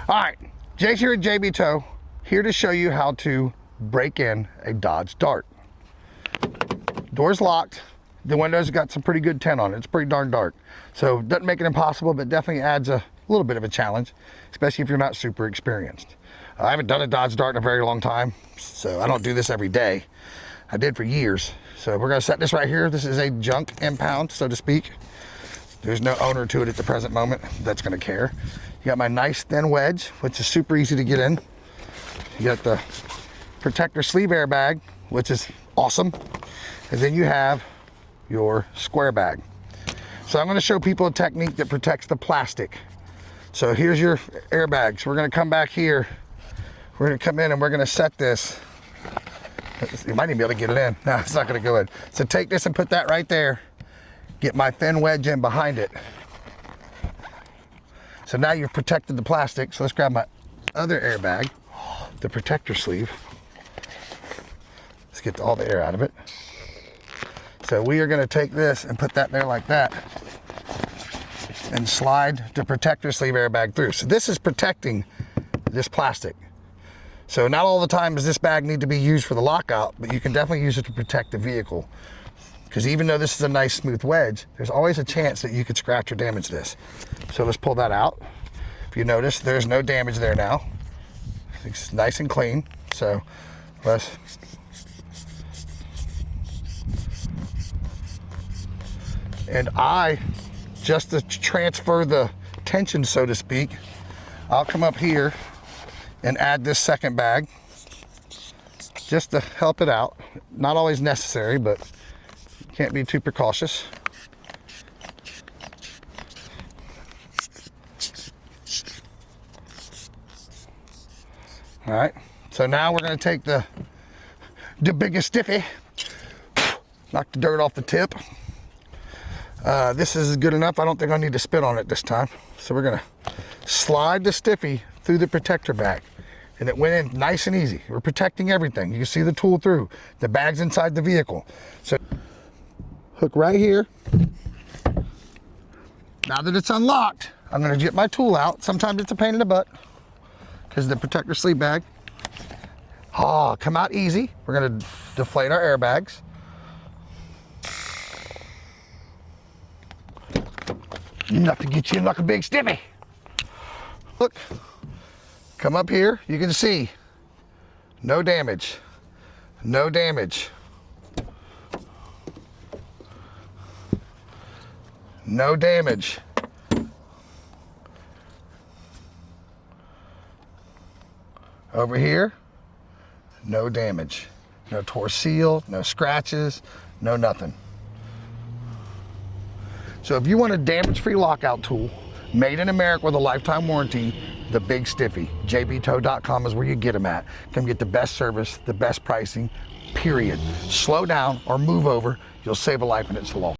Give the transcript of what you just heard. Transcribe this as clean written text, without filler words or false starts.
All right, Jace here at JB Tow, here to show you how to break in a Dodge Dart. Door's locked. The window's got some pretty good tint on it. It's pretty darn dark. So it doesn't make it impossible, but definitely adds a little bit of a challenge, especially if you're not super experienced. I haven't done a Dodge Dart in a very long time, so I don't do this every day. I did for years. So we're gonna set this right here. This is a junk impound, so to speak. There's no owner to it at the present moment that's gonna care. You got my nice thin wedge, which is super easy to get in. You got the protector sleeve airbag, which is awesome. And then you have your square bag. So I'm gonna show people a technique that protects the plastic. So here's your airbags. We're gonna come back here. We're gonna come in and we're gonna set this. You might even be able to get it in. No, it's not gonna go in. So take this and put that right there. Get my thin wedge in behind it. So now you've protected the plastic. So let's grab my other airbag, the protector sleeve. Let's get all the air out of it. So we are gonna take this and put that there like that and slide the protector sleeve airbag through. So this is protecting this plastic. So not all the time does this bag need to be used for the lockout, but you can definitely use it to protect the vehicle. Because even though this is a nice smooth wedge, there's always a chance that you could scratch or damage this. So let's pull that out. If you notice, there's no damage there now. It's nice and clean. So let's, and just to transfer the tension, so to speak, I'll come up here and add this second bag just to help it out. Not always necessary, but can't be too precautious. All right, so now we're gonna take the biggest stiffy, knock the dirt off the tip. This is good enough. I don't think I need to spit on it this time. So we're gonna slide the stiffy through the protector bag. And it went in nice and easy. We're protecting everything. You can see the tool through. The bag's inside the vehicle. So hook right here. Now that it's unlocked, I'm gonna get my tool out. Sometimes it's a pain in the butt because of the protector sleeve bag. Come out easy. We're gonna deflate our airbags. Enough to get you in like a big stiffy. Look, come up here, you can see, no damage, no damage. No damage. Over here, no damage. No tore seal, no scratches, no nothing. So if you want a damage-free lockout tool, made in America with a lifetime warranty, the Big Stiffy, jbtow.com is where you get them at. Come get the best service, the best pricing, period. Slow down or move over, you'll save a life and it's the law.